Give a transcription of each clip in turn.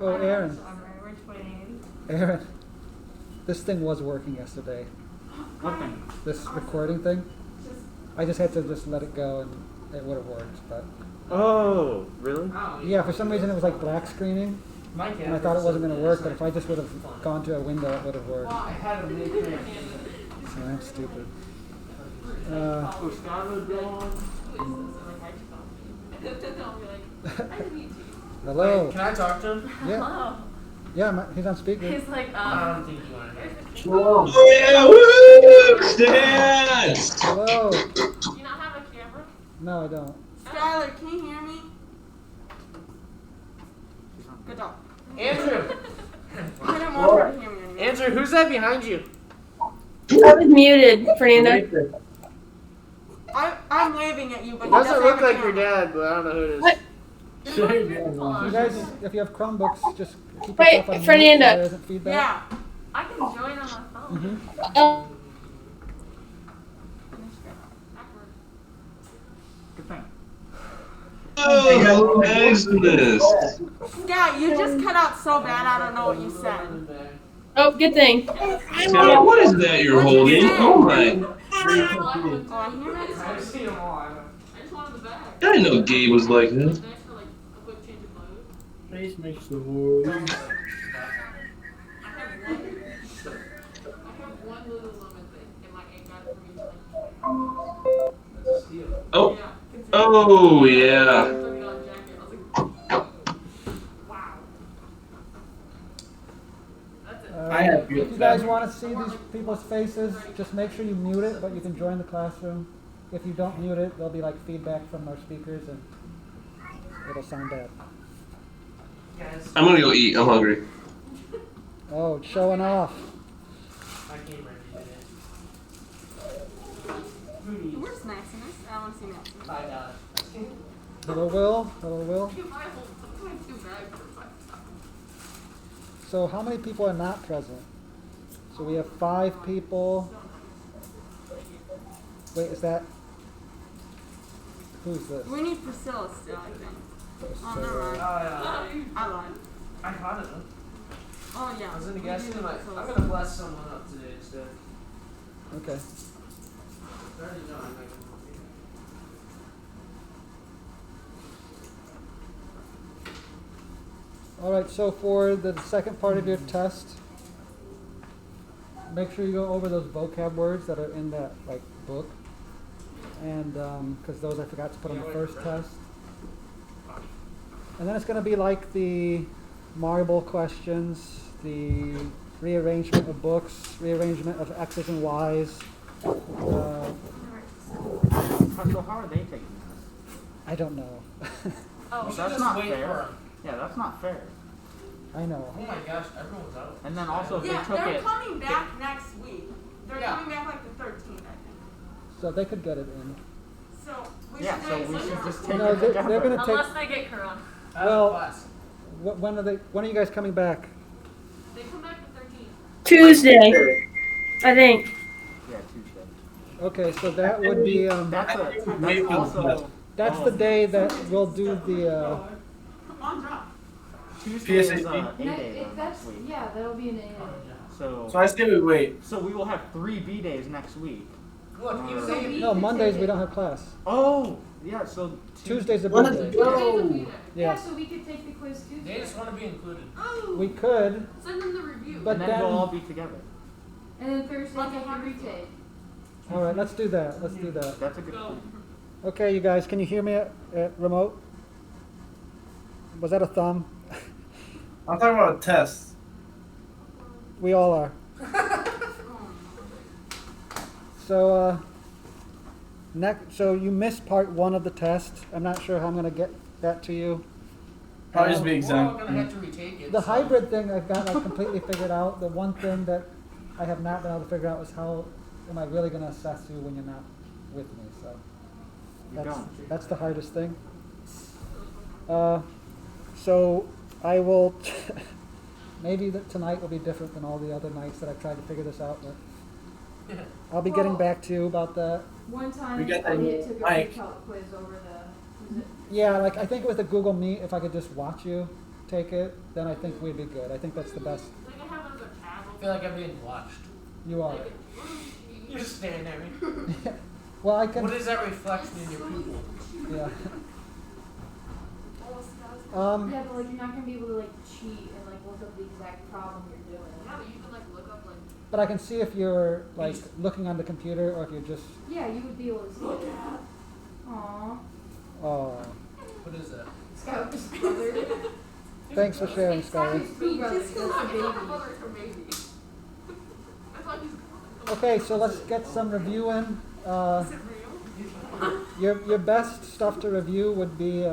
Oh, Aaron. We're twins. Aaron, this thing was working yesterday. What thing? This recording thing. I just had to just let it go and it would have worked, but Oh, really? yeah, for some reason it was like black screening, and I thought it wasn't going to work. But if I just would have gone to a window, it would have worked. I had a nickname. So I'm stupid. Oh, Skylar gone. Hello. Can I talk to him? Yeah. Yeah, he's on speaker. He's like, I don't think you want to. Oh yeah, woo! Stats! Hello. do you not have a camera? No, I don't. Skylar, can you hear me? Good dog. Andrew! I don't want her to hear me anymore. Andrew, who's that behind you? I was muted, Fernando. I'm waving at you, but he Doesn't look have a like your camera. dad, but I don't know who it is. What? You guys, if you have Chromebooks, just keep Wait, yourself on mute Fernando. so there isn't feedback. Yeah. I can join on my phone. Oh, Good thing. Oh, excellent! Scout, you just cut out so bad I don't know what you said. oh, good thing. Now, what is that you're holding? Oh my! Oh, I hear it. I've seen them all. I just wanted the bag. I didn't know Gabe was like that. Thanks for like a quick change of clothes. Face makes the world. I have one little lemon thing, and like ain't got it for me to like. Oh, Yeah. oh yeah. $30 jacket. I was like, wow. That's it. I have If good you guys time. want to see these people's faces, just make sure you mute it, but you can join the classroom. If you don't mute it, there'll be like feedback from our speakers and it'll sound bad. Guys, I'm gonna go eat. I'm hungry. Oh, it's showing off. I came ready today. Who needs Where's Maximus? I want to see Maximus. $5? Hello, Will. Hello, Will. You buy a whole, sometimes 2 bags for $5. So how many people are not present? So we have 5 people. Wait, is that? Who's this? We need Priscilla still, I think. Oh, never So, mind. I lied. I caught it though. Oh, yeah. I was in the we gas do station. need I'm Priscilla. gonna bless someone up today instead. okay. I already know I'm making All right. So for the second part of your test, make sure you go over those vocab words that are in that like book, and because those I forgot to put on the first test. And then it's going to be like the marble questions, the rearrangement of books, rearrangement of X's and Y's. So how are they taking this? I don't know. Oh, should That's just not wait fair. for 'em. Yeah, that's not fair. I know. Oh my gosh, everyone's out. And then also if Yeah, they took they're it. coming back next week. They're Yeah. coming back like the 13th, I think. So they could get it in. So we Yeah, should so wait we till should next just week. take No, it they're together. going to take. unless they get corona. I have Well- a class. When are they? When are you guys coming back? They come back the 13th. Tuesday, I think. Yeah, Tuesday. Okay, so that would be. That's also That's the day that we'll do the. On drop. Tuesday is PSAT. 8 days next week. Yeah, that'll be an A. So So I say we wait. so we will have 3 B days next week. Look, even they. No, Mondays we don't have class. Oh, yeah. So Tuesday's a What big is day. it? Tuesday's a B day. Yeah. So we could take the quiz Tuesday. They just want to be included. Oh, We could, send them the review. but and then then. we'll all be together. And then Thursday take the retake. All right, let's do that. Let's do that. That's a good Go. plan. Okay, you guys, can you hear me at remote? Was that a thumb? I'm talking about a test. We all are. So, so you missed part 1 of the test. I'm not sure how I'm going to get that to you. Probably just be We're all exempt. gonna have to retake it. The so- hybrid thing I've got like completely figured out. The one thing that I have not been able to figure out is how am I really going to assess you when you're not with me. So that's the hardest thing. So I will. Maybe that tonight will be different than all the other nights that I've tried to figure this out. But I'll be getting back to you about that. One time, We got that Elliot took a mic. pre-calc quiz over the, was it? Yeah, like I think with the Google Meet, if I could just watch you, take it, then I think we'd be good. I think that's the best. Like I have another tab. I feel like I'm being watched. You are. You're just staring at me. Well, I can. What is that reflection in your pupil? Yeah. Yeah, but like you're not gonna be able to like cheat and like look up the exact problem you're doing. Yeah, but you can like look up like. But I can see if you're like looking on the computer or if you're just. Yeah, you would be able to see it. Aww. Oh. What is that? Scout was brother. Thanks for sharing, Skylar. Two brothers, It's that's not the a baby. brother, it's her baby. I thought he's. Okay, so let's get some review in. Is it real? Your best stuff to review would be.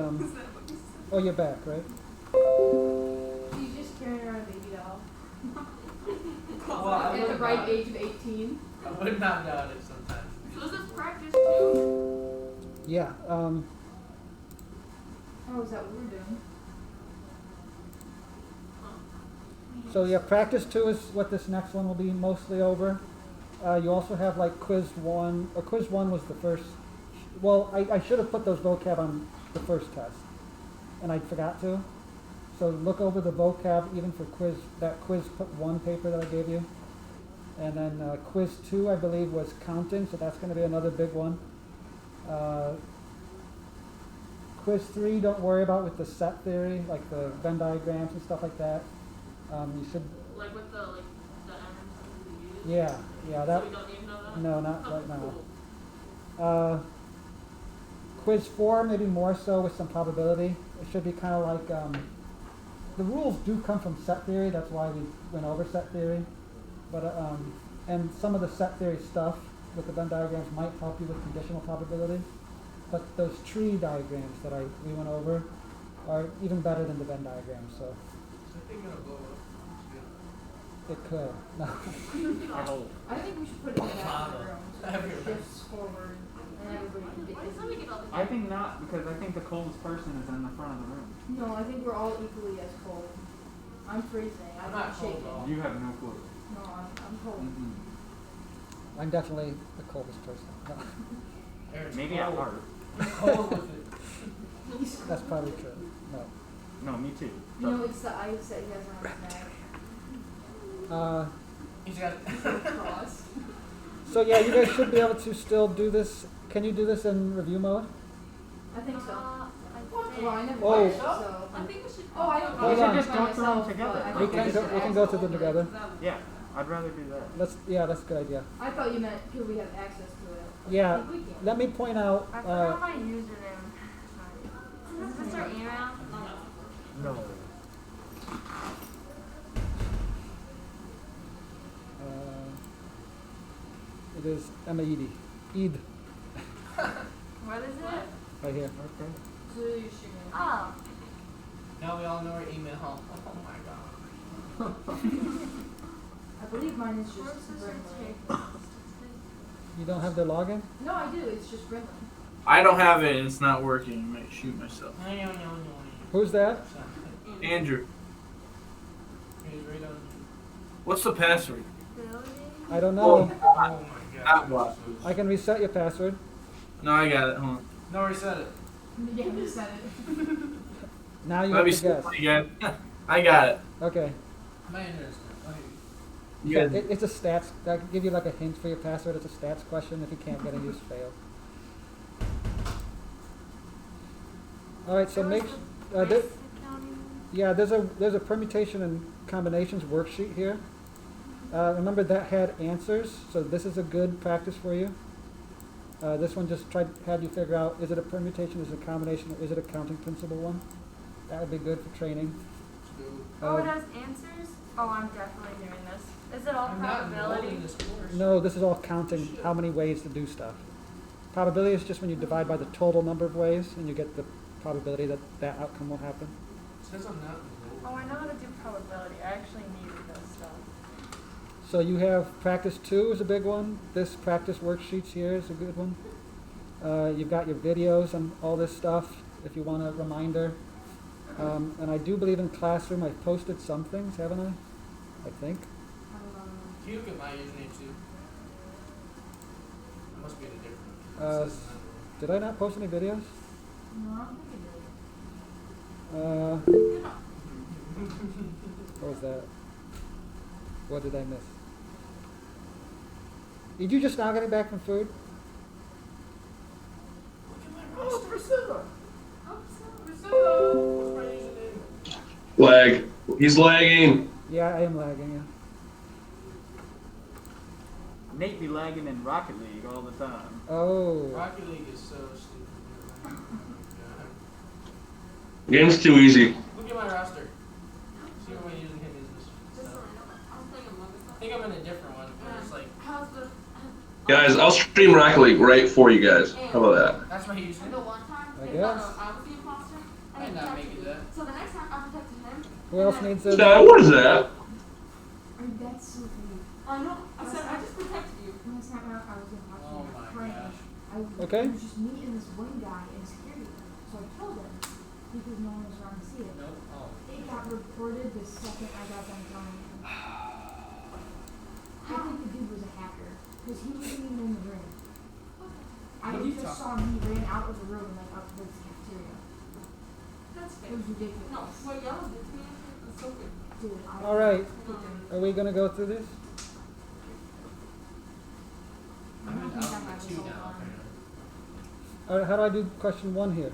Oh, you're back, right? She's just carrying around a baby doll. Well, I At the would right not- age of 18. I would not doubt it sometimes. So is this practice too? Yeah. Oh, is that what we're doing? So yeah, practice 2 is what this next one will be mostly over. You also have like quiz 1, or quiz 1 was the first. Well, I should have put those vocab on the first test, and I forgot to. So look over the vocab even for that quiz 1 paper that I gave you. And then quiz 2, I believe, was counting, so that's going to be another big one. Quiz 3, don't worry about with the set theory, like the Venn diagrams and stuff like that. You should, Like with the like the M's and the U's. yeah, So that. we don't need to know that. No, not Oh, right now. cool. Quiz 4, maybe more so with some probability. It should be kind of like, the rules do come from set theory, that's why we went over set theory. But, and some of the set theory stuff with the Venn diagrams might help you with conditional probability. But those tree diagrams that we went over are even better than the Venn diagrams, so Is that thing gonna blow up? it could. No. I hope. I think we should put it in the back of the room. So Have your it shifts forward and everybody can get Why does this. somebody get all the I think not, because I think the coldest person is in the front of the room. No, I think we're all equally as cold. I'm freezing. I'm I'm not not cold shaking. at all. You have no clue. No, I'm cold. Mm-mm. I'm definitely the coldest person. No, Eric's Maybe at cold. heart. Cold with it. that's probably true. No. No, me too. You know, it's the ice that he has around his neck. He's got Cross. So yeah, you guys should be able to still do this. Can you do this in review mode? I think so. I Well, I never Oh. watched, so. I think we should. Oh, I don't Hold know. on. I We should just by go through them myself, together. but I We think can we go. should We can go access through them it. together. Yeah, I'd rather do that. That's a good idea. I thought you meant could we have access to it? Yeah. I think we can. Let me point out. I forgot my username. Sorry. Is this our email? No. It is Emma Eid. Eid, What is it? right here. Okay. So you should know. Oh. Now we all know our email. Oh my god. I believe mine is Where's just this Brinley. take? You don't have the login? No, I do. It's just Brinley. I don't have it and it's not working. I might shoot myself. No. Who's that? Andrew, He's right on. what's the password? I don't know. Oh my god. Not what? I can reset your password. No, I got it. Hold on. No, reset it. Yeah, we said it. Now you Let have me to see guess. again. I got it. Okay. My internet's not. You guys, It's a stats. I can give you like a hint for your password. It's a stats question. If you can't get it, you just fail. All right. So make. Yeah, there's a permutation and combinations worksheet here. Remember that had answers, so this is a good practice for you. This one just had you figure out, is it a permutation, is it a combination, or is it a counting principle one? That would be good for training. Oh, it has answers? Oh, I'm definitely doing this. Is it all I'm not enrolled probability? in this course. No, this is all counting how many ways to do stuff. Probability is just when you divide by the total number of ways, and you get the probability that that outcome will happen. It says I'm not enrolled. Oh, I know how to do probability. I actually needed this stuff. So you have practice 2 is a big one. This practice worksheets here is a good one. You've got your videos and all this stuff if you want a reminder. And I do believe in Classroom I've posted some things, haven't I? I think. Can you look at my username too? It must be the different. Uh, It says not Did I not post any videos? No, I don't think it did. What was that? What did I miss? Did you just now getting back from food? Oh, Priscilla! Priscilla! What's my username? Lag. He's lagging. Yeah, I am lagging, yeah. Nate be lagging in Rocket League all the time. Oh. Rocket League is so stupid. Oh my god. Game's too easy. Look at my roster. See what my username is. Just so I know, I was playing Among Us. I think I'm in a different one. But it's like, How's the? Guys, I'll stream Rocket League right for you guys. How about that? that's my The username. one time, I they guess. thought I was the imposter, and Might they not make protected it me. that. So the next time I protected him. Who else needs a... What is that? I mean, that's so weird. I know. I said I just protected you. Last time I was in Boston, Oh my gosh. Okay. It was just me and this one guy in security. So I killed him because no one was around to see it. Nope. Oh. It got reported the second I got done telling him. I think the dude was a hacker because he wasn't even in the room. I What are you just talking- saw him. He ran out of the room and like up towards the cafeteria. That's It fair. was ridiculous. No, what yellow did to me is so good. Dude, I All right. No. Are we gonna go through this? I'm don't in think I Alpha have 2 this all now. done. apparently. All right, how do I do question 1 here?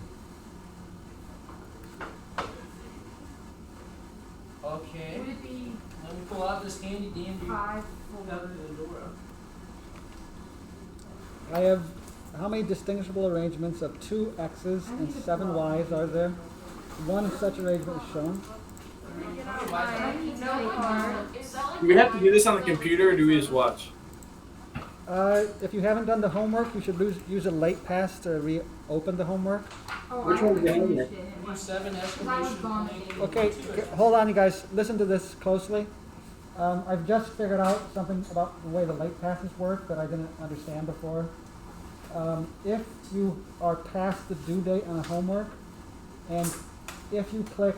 Okay. Would it be Let me pull out this handy dandy. 5 Nothing 4? in the door. I have, how many distinguishable arrangements of 2 X's and 7 Y's are there? One such arrangement is shown. I need no card. Is that like Do we have to do this on the computer, or do we just watch? If you haven't done the homework, you should use a late pass to reopen the homework. Oh, Which I one's the finished homework? it. Do 7 I was exclamation gone. point. Okay, hold on, you guys. Listen to this closely. I've just figured out something about the way the late passes work that I didn't understand before. If you are past the due date on a homework, and if you click,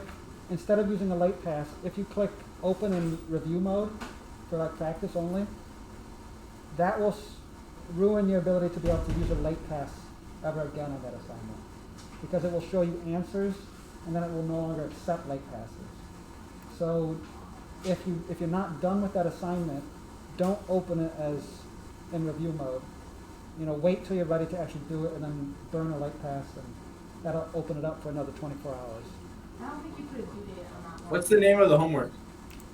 instead of using a late pass, if you click open in review mode for like practice only, that will ruin your ability to be able to use a late pass ever again on that assignment. Because it will show you answers, and then it will no longer accept late passes. So if you're not done with that assignment, don't open it as in review mode. You know, wait till you're ready to actually do it and then burn a late pass, and that'll open it up for another 24 hours. I don't think you put a due date on that one. What's the name of the homework?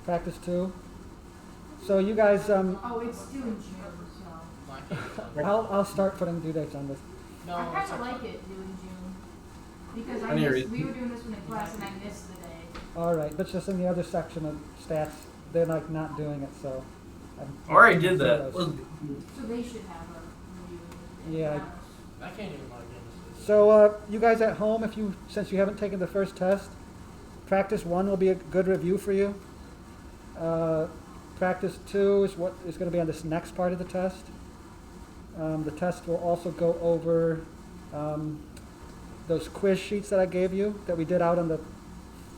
Practice 2. So you guys, Oh, it's due in June, so. I'll start putting due dates on this. No, I it's kind of okay. like it due in June. Because I need to we were doing this one in class and I missed the day. All right, but just in the other section of stats, they're like not doing it, so. I already did that. So they should have a review. Yeah. I can't even log in. So you guys at home, since you haven't taken the first test, practice 1 will be a good review for you. Practice 2 is what is going to be on this next part of the test. The test will also go over those quiz sheets that I gave you that we did out on the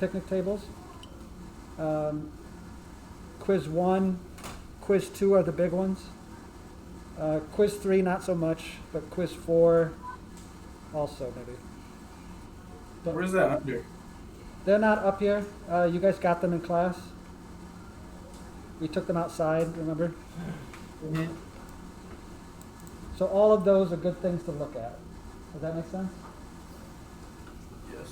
picnic tables. Quiz 1, quiz 2 are the big ones. Quiz 3 not so much, but quiz 4 also maybe. But Where's that under? they're not up here. You guys got them in class. We took them outside, remember? Mm-hmm. So all of those are good things to look at. Does that make sense? Yes.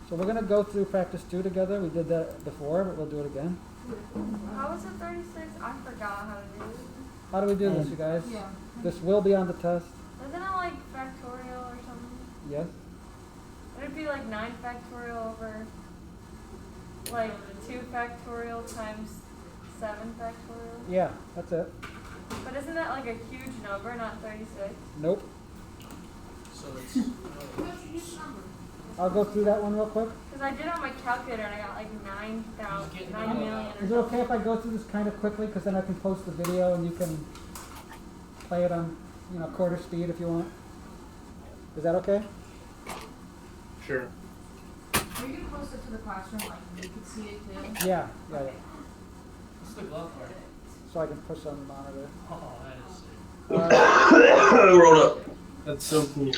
So we're going to go through practice 2 together. We did that before, but we'll do it again. How was it 36? I forgot how to do it. How do we do this, you guys? Yeah. This will be on the test. Isn't it like factorial or something? Yes? Would it be like 9 factorial over like 2 factorial times 7 factorial? Yeah, that's it. But isn't that like a huge number, not 36? Nope. So it's. What's his number? I'll go through that one real quick. Because I did it on my calculator and I got like 9,000, He's getting 9 it. million or Is it something. okay if I go through this kind of quickly? Because then I can post the video and you can play it on, quarter speed if you want. Is that okay? Sure. Are you gonna post it to the classroom, like, you can see it too? Yeah. What's the glove part? So I can push on the monitor. Oh, that is sick. Rolled up. That's so cool.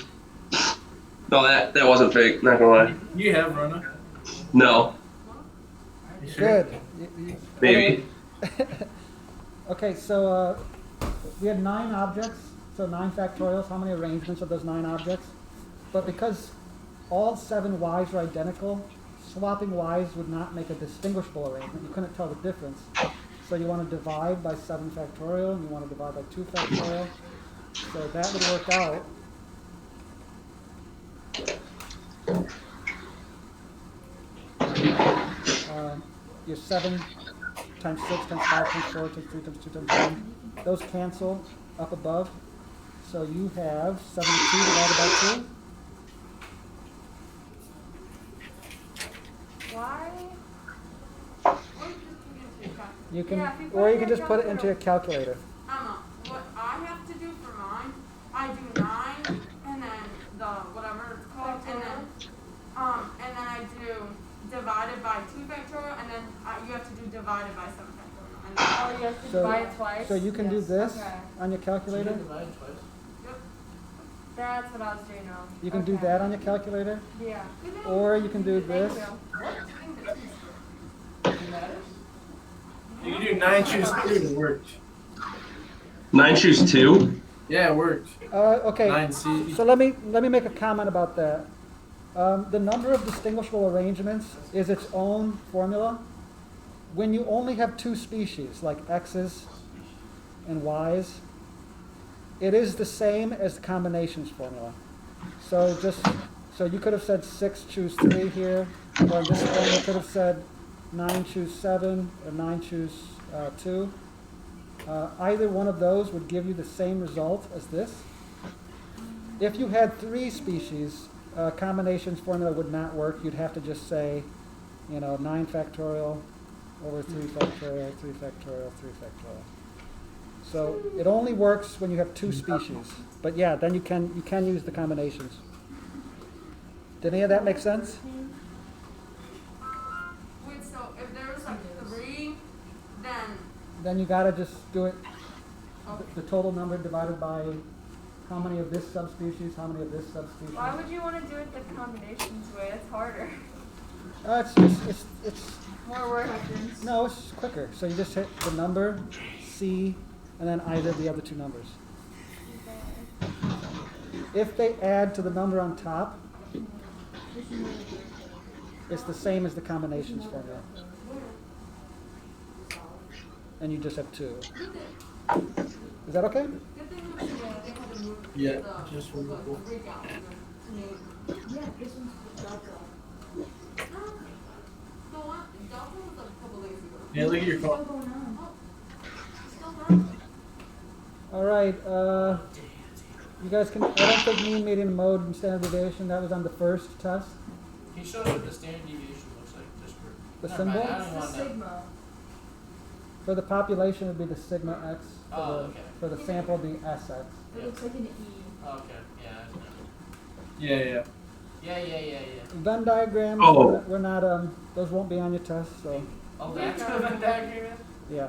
No, that wasn't fake. Not gonna lie. You have Rona. No. You sure? Good. Maybe. Okay, so we had 9 objects, so 9 factorials. How many arrangements of those 9 objects? But because all 7 y's are identical, swapping y's would not make a distinguishable arrangement. You couldn't tell the difference. So you want to divide by 7 factorial, and you want to divide by 2 factorial. So that would work out. Your 7 times 6 times 5 times 4 times 3 times 2 times 1. Those cancel up above. So you have 72 divided by 2. Why? You can, Yeah, if you put or it you can in a just put it into your calculator. What I have to do for mine, I do 9 and then the whatever it's called, and then I do divided by 2 factorial, and then you have to do divided by 7 factorial. And then, Oh, you have to So- divide it twice? So you can do Yes. this Okay. on your calculator. That's what I was doing wrong. You can do Okay. that on your calculator, Yeah. or you can do Thank this. you. You can do 9 choose 2 and it worked. 9 choose 2. Yeah, it worked. Okay. 9C. So let me make a comment about that. The number of distinguishable arrangements is its own formula. When you only have 2 species, like x's and y's, it is the same as the combinations formula. So you could have said 6 choose 3 here, or in this one you could have said 9 choose 7 or 9 choose 2. Either one of those would give you the same result as this. If you had 3 species, combinations formula would not work. You'd have to just say, 9 factorial over 3 factorial, 3 factorial, 3 factorial. So it only works when you have 2 species. But yeah, then you can use the combinations. Did any of that make sense? wait, so if there's like 3, then Then you gotta just do it, the total number divided by how many of this subspecies, how many of this subspecies. Why would you want to do it the combinations way? It's harder. It's More work. no, it's quicker. So you just hit the number, C, and then either of the other 2 numbers. If they add to the number on top, it's the same as the combinations formula. And you just have 2. Is that okay? good thing was they had to move Yeah, the, just the removable. Greek out to make. Yeah, this one's the Delta. The one, Delta was like a couple days ago. Yeah, look at your Still phone. going on. Still running. All right. You guys can. I don't think mean, median, mode, and standard deviation. That was on the first test. Can you show us what the standard deviation looks like? Just for The Never mind, symbol? I It's don't the want to know. sigma. For the population, it would be the sigma x. For, Oh, the, okay. for the sample, it'd be SX. It Yeah. looks like an E. Oh, okay. Yeah. I know. Yeah. Yeah. Venn diagrams. Oh. We're not. Those won't be on your test. So Oh, that's the Venn diagram. yeah.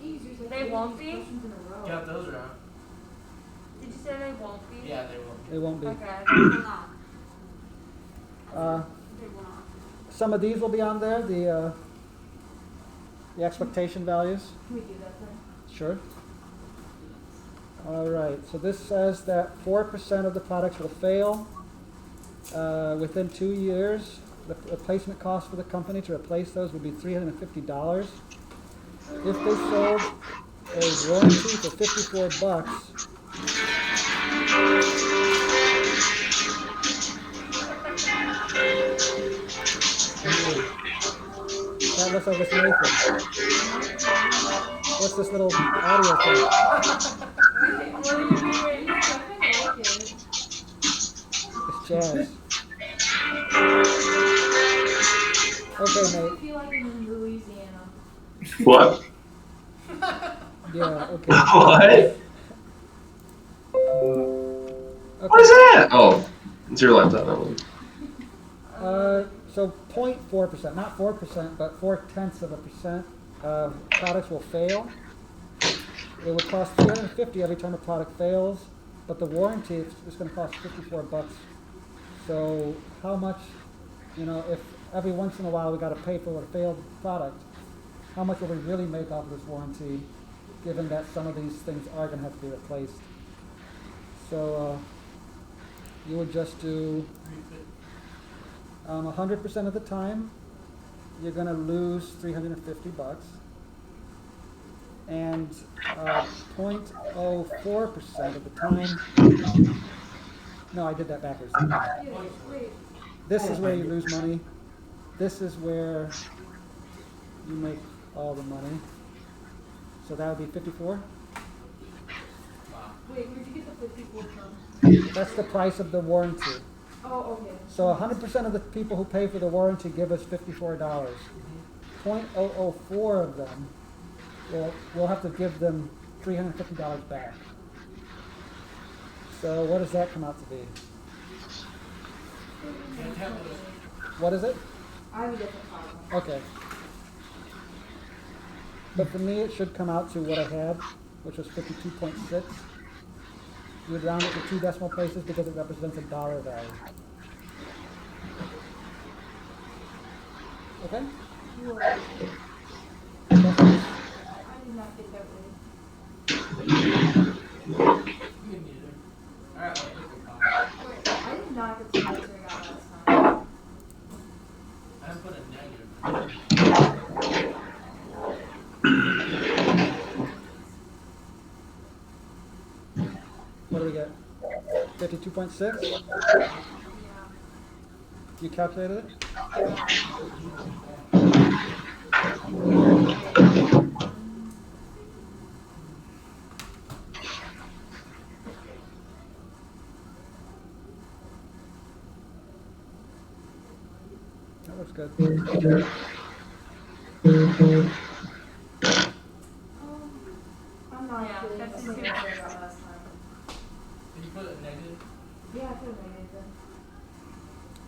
Jeez, there's like They 80 won't be? questions in a row. Got those around. Did you say they won't be? Yeah, they will. It won't be. Okay. They will not. Uh, They will not. some of these will be on there. The expectation values. Can we do that then? Sure. All right, so this says that 4% of the products will fail within 2 years. The replacement cost for the company to replace those would be $350. If they sold a warranty for $54, that looks like it's Nathan. What's this little audio thing? What are you doing? It's jazz. Okay, I Nate. feel like I'm in Louisiana. What? Yeah, okay. What? Okay. What is that? Oh, it's your laptop. That one. So 0.4%, not 4%, but 0.4% of products will fail. It would cost $350 every time a product fails, but the warranty is going to cost $54. So how much, if every once in a while we gotta pay for a failed product, how much will we really make off of this warranty, given that some of these things are gonna have to be replaced? So, you would just do, 100% of the time, you're gonna lose $350. And, 0.04% of the time, no, I did that backwards. Wait. This is where you lose money. This is where you make all the money. So that would be 54. Wait, where'd you get the 54 from? That's the price of the warranty. Oh, okay. So 100% of the people who pay for the warranty give us $54. 0.004 of them, we'll have to give them $350 back. So what does that come out to be? What is it? I have a different problem. Okay. But for me, it should come out to what I had, which was 52.6. You would round it to 2 decimal places because it represents a dollar value. Okay? I did not get that right. Me neither. Alright, I'll pick the copy. Wait, I did not get the answer I got last time. I put a negative. What do we get? 52.6? Yeah. You calculated it? That looks good. I'm not Yeah, getting the that's same good. answer I got last time. Did you put a negative? Yeah, I put a negative.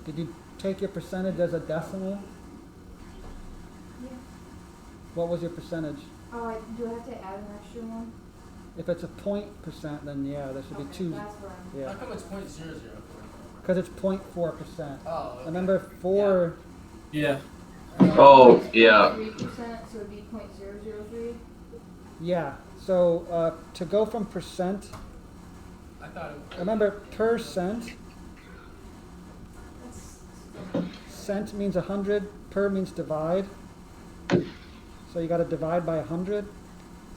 Did you take your percentage as a decimal? Yeah. What was your percentage? Oh, do I have to add an extra one? If it's a 0.%, then yeah, there should be Okay, 2. that's what I'm. Yeah, How come it's 0.00? because it's 0.4%. Oh, okay. Remember 4. Yeah. Oh, yeah. 3%, so it'd be 0.003. Yeah. So to go from percent, I thought it remember percent. That's Cent means 100. Per means divide. So you got to divide by 100.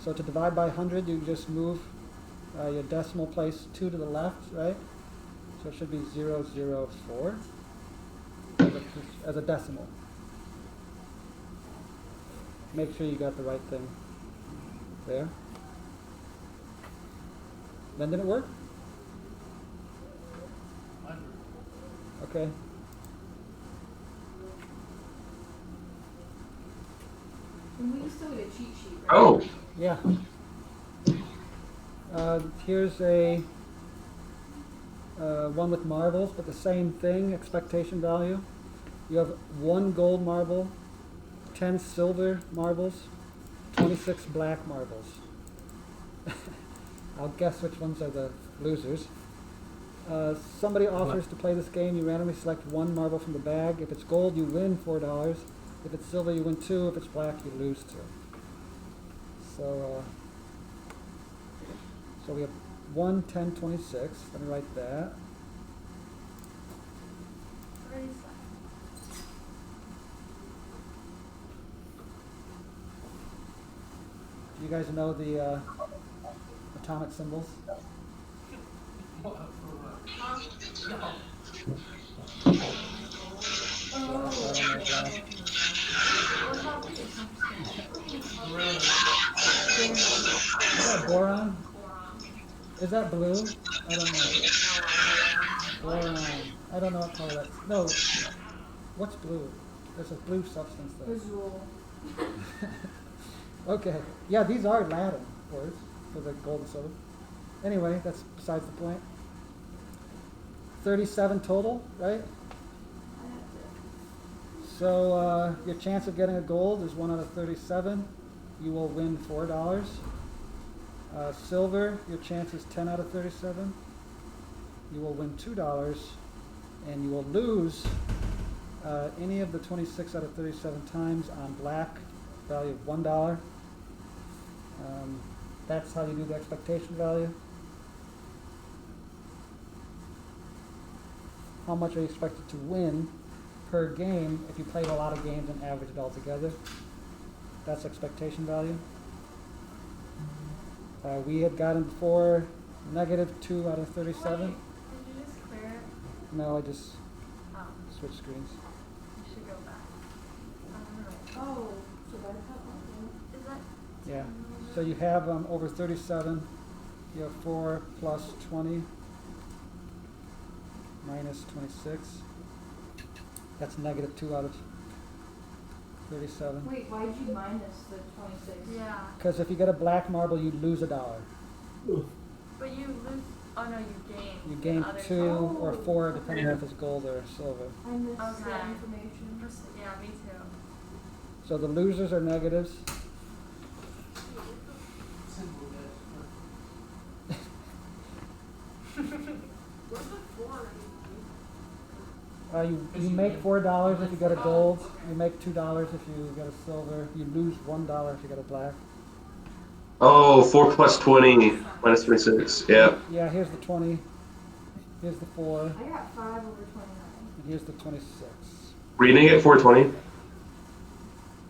So to divide by 100, you just move your decimal place 2 to the left, right? So it should be 004 as a decimal. Make sure you got the right thing there. Then did it work? under. Okay. And we still get a cheat sheet, right? Oh, Yeah. Here's a one with marbles, but the same thing, expectation value. You have 1 gold marble, 10 silver marbles, 26 black marbles. I'll guess which ones are the losers. Somebody offers to play this game. You randomly select 1 marble from the bag. If it's gold, you win $4. If it's silver, you win 2. If it's black, you lose 2. So we have 1, 10, 26. Let me write that. Do you guys know the atomic symbols? What? For what? No. Is that boron? Is that blue? I don't know. Boron. I don't know what color that's. No. What's blue? There's a blue substance there. Visual. Okay. Yeah, these are Latin words for the gold and silver. Anyway, that's besides the point. 37 total, right? So your chance of getting a gold is 1 out of 37. You will win $4. Silver, your chance is 10 out of 37. You will win $2, and you will lose Any of the 26 out of 37 times on black, value of $1. That's how you do the expectation value. How much are you expected to win per game if you played a lot of games and average it all together? That's expectation value. We had gotten before -2 out of 37. Wait, did you just clear it? No, I just Oh, switched screens. you should go back. Oh, so that's how. Is that? Yeah. So you have over 37. You have 4 plus 20 minus 26. That's -2 out of 37. Wait, why'd you minus the 26? Yeah, Because if you get a black marble, you lose $1. but you lose. Oh no, you gain. You the gain other 2 or Oh. 4, depending if it's gold or silver. I missed Okay. that information. Yeah, me too. So the losers are negatives. Simple You make $4 if you get a gold. You make $2 if you get a silver. You lose $1 if you get a black. Oh, 4 plus 20 minus 26. Yeah. Yeah, here's the 20. Here's the 4. I got 5 over 29. And here's the 26. Reading it 420.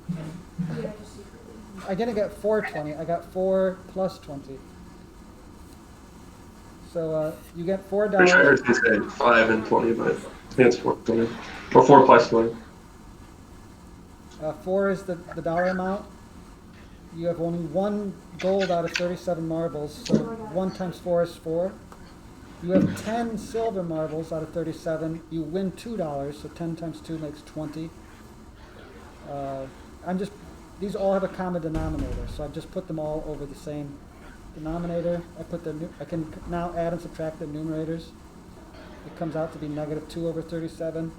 Yeah, just secretly. I didn't get 420. I got 4 plus 20. So you get Pretty sure I heard $4. someone say 5 and 20, but I think it's 420. Or 4 plus 20. 4 is the dollar amount. You have only 1 gold out of 37 marbles, so 1 times 4 is 4. You have 10 silver marbles out of 37. You win $2, so 10 times 2 makes 20. These all have a common denominator, so I've just put them all over the same denominator. I can now add and subtract the numerators. It comes out to be -2 over 37.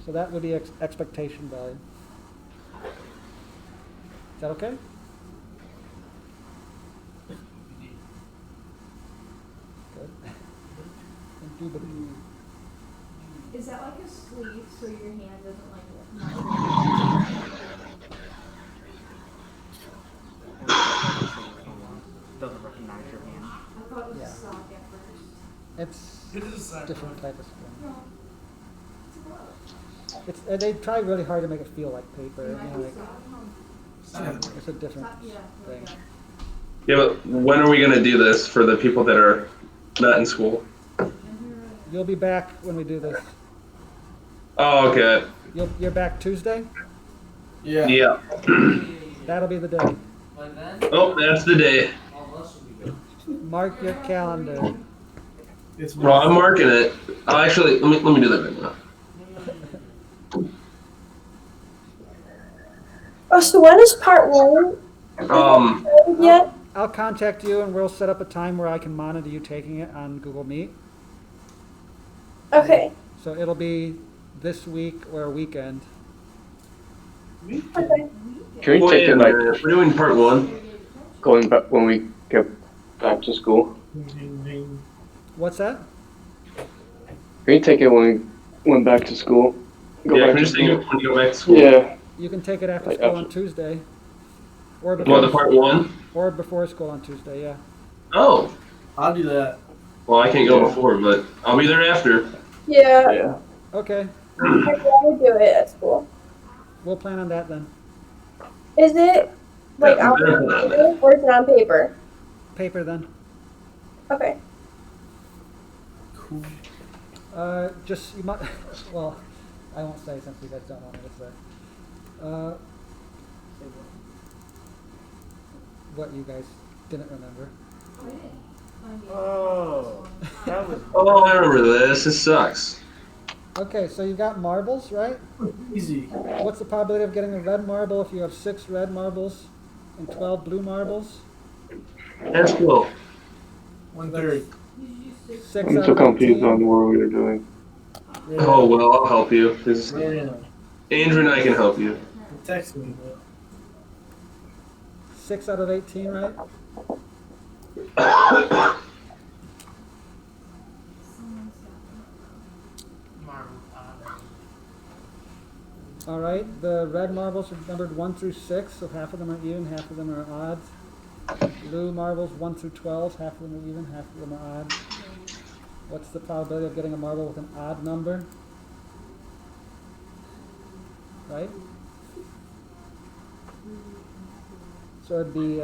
So that would be expectation value. Is that okay? Good. Indubitably. Is that like a sleeve so your hand doesn't like Doesn't recognize your hand. I thought it was Yeah. a sock at first. It's It is a sack. different type of spring. No. It's a glove. They try really hard to make it feel like paper. It You might know, be like, sock. it's a different Sock, yeah, thing. okay. Yeah, but when are we going to do this for the people that are not in school? You'll be back when we do this. Oh, okay. You're back Tuesday? Yeah. Yeah. That'll be the day. By then, Oh, that's the day. all of us will be good. Mark your calendar. It's Well, I'm marking it. Oh, actually, let me do that right now. Oh, so when is part 1 yet? I'll contact you and we'll set up a time where I can monitor you taking it on Google Meet. Okay. So it'll be this week or a weekend. Okay. Can we Wait take a it like minute. We're doing part 1. going back when we get back to school? What's that? Can you take it when we went back to school? Go Yeah, back can you to just take school? it when you go back to school? Yeah. You can take it after Like school on after- Tuesday. Or Well, the before, part 1? or before school on Tuesday, yeah. Oh. I'll do that. Well, I can't go before, but I'll be there after. Yeah. Yeah. Okay, I'd rather do it at school. we'll plan on that then. Is it like Yeah, on better than that. paper or is it on paper? Paper then. Okay. Cool. Just, you might, well, I won't say since you guys don't want me to say. What you guys didn't remember. I didn't find the Oh, that was. Oh, I remember this. This sucks. Okay, so you got marbles, right? Easy. What's the probability of getting a red marble if you have 6 red marbles and 12 blue marbles? That's cool. 130. You should use 6 I'm out so of confused 18. on what we were doing. Oh, well, I'll help you. 'Cause Yeah. Andrew and I can help you. Text me. 6 out of 18, right? Marvel. All right, the red marbles are numbered 1 through 6, so half of them are even, half of them are odd. Blue marbles 1 through 12, half of them are even, half of them are odd. What's the probability of getting a marble with an odd number? Right? So it'd be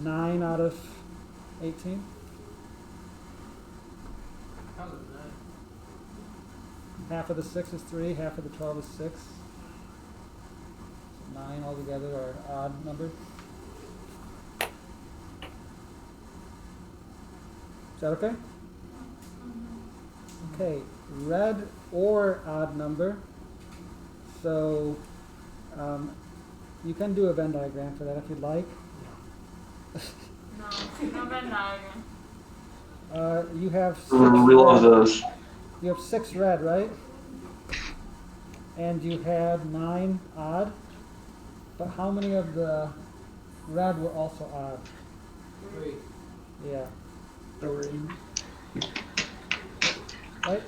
9 out of 18. How's it nine? Half of the 6 is 3, half of the 12 is 6. So 9 altogether are odd numbered. Is that okay? Okay, red or odd number. So you can do a Venn diagram for that if you'd like. No, no Venn diagram. You have 6 We love red. those. You have 6 red, right? And you had 9 odd. But how many of the red were also odd? 3. Yeah. Right?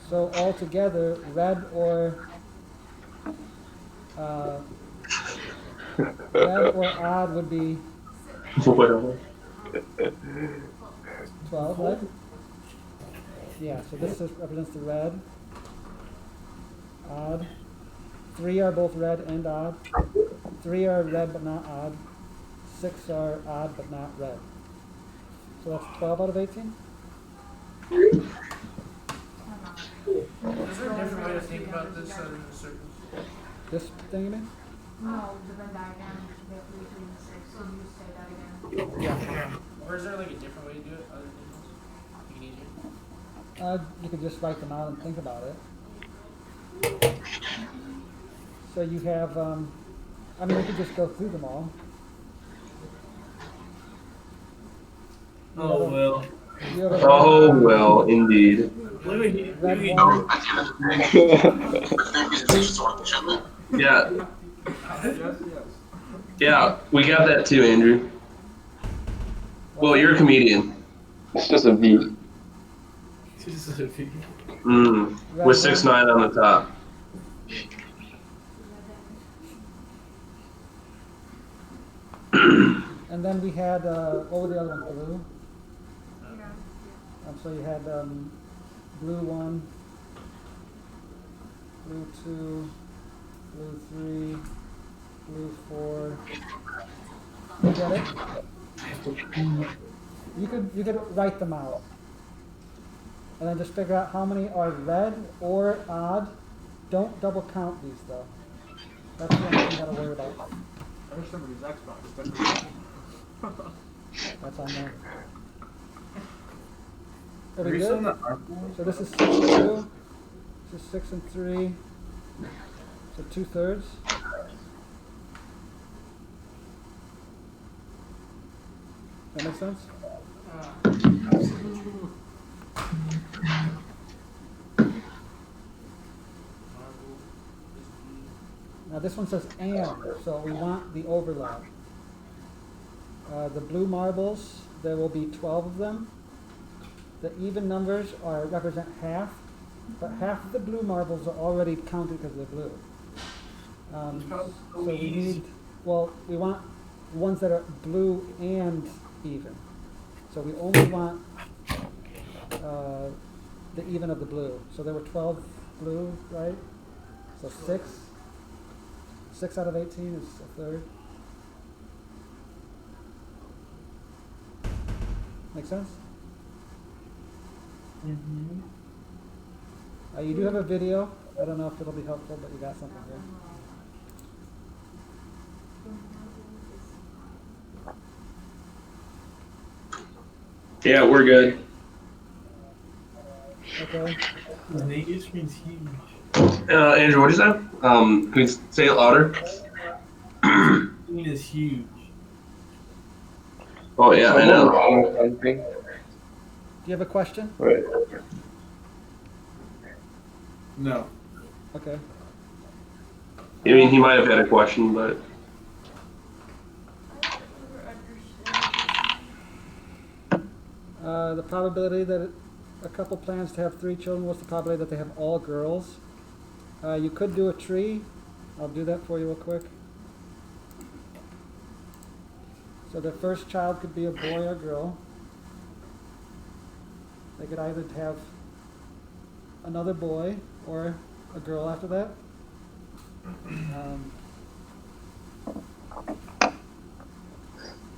So altogether, red or odd would be Whatever. 12, right? Yeah, so this represents the red. Odd. 3 are both red and odd. 3 are red but not odd. 6 are odd but not red. So that's 12 out of 18? Is there a different way to think about this other than the circles? This thing you mean? No, the Venn diagram, the 3, 3, and 6, so you just say that again. Or is there like a different way to do it other than this? Make it easier? You could just write them out and think about it. So you have, I mean, we could just go through them all. You have Oh a- well. you have a Oh well, indeed. Look at you. red Look at one, Yeah, Yes, yes. yeah, we got that too, Andrew. Well, you're a comedian. It's just a V. you. Just a few. red With one. 6'9" on the top. And then we had, what were the other ones, blue? Yeah. So you had blue 1, blue 2, blue 3, blue 4. You get it? You could write them out. And then just figure out how many are red or odd. Don't double count these though. That's the only thing you gotta worry about. I wish somebody's Xbox. That's on there. Are Are we you still in good? the arc? So this is 6 and 2. This is 6 and 3. So 2/3. That make sense? Now this one says and, so we want the overlap. The blue marbles, there will be 12 of them. The even numbers represent half, but half of the blue marbles are already counted because they're blue. So we need, well, we want ones that are blue and even. So we only want the even of the blue. So there were 12 blue, right? So 6. 6 out of 18 is a third. Make sense? Mm-hmm. You do have a video. I don't know if it'll be helpful, but you got something here. Yeah, we're good. Okay. The native screen's huge. Andrew, what is that? Can you say it louder? Screen is huge. Oh yeah, I know. Wrong with something. Do you have a question? Right. No. Okay. I mean, he might have had a question, but The probability that a couple plans to have 3 children. What's the probability that they have all girls? You could do a tree. I'll do that for you real quick. So the first child could be a boy or girl. They could either have another boy or a girl after that.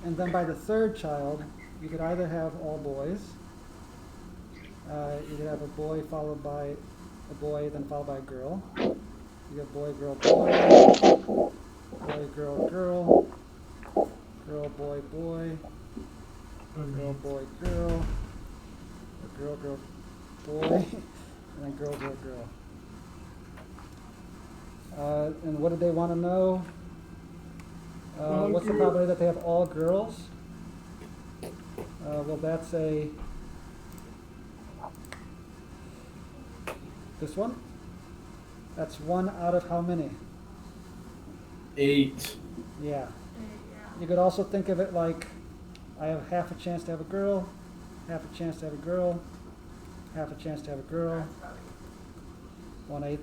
And then by the third child, you could either have all boys. You could have a boy followed by a boy, then followed by a girl. You have boy, girl, boy, boy, girl, girl, girl, boy, boy, girl, boy, girl, or girl, girl, boy, and then girl, girl, girl. And what did they want to know? What's the probability that they have all girls? Well, that's this one? That's 1 out of how many? 8. Yeah. You could also think of it like, I have half a chance to have a girl, half a chance to have a girl, half a chance to have a girl, 1/8.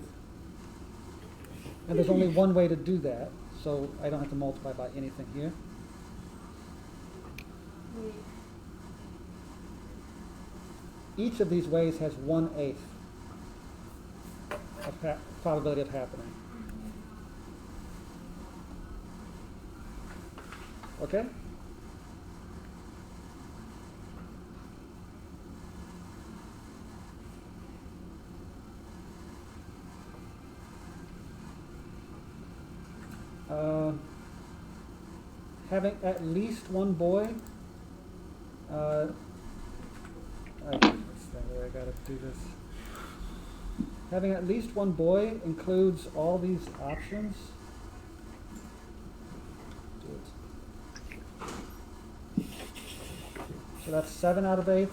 And there's only one way to do that, so I don't have to multiply by anything here. Each of these ways has 1/8 of probability of happening. Okay? Having at least one boy. I gotta do this. Having at least one boy includes all these options. So that's 7 out of 8.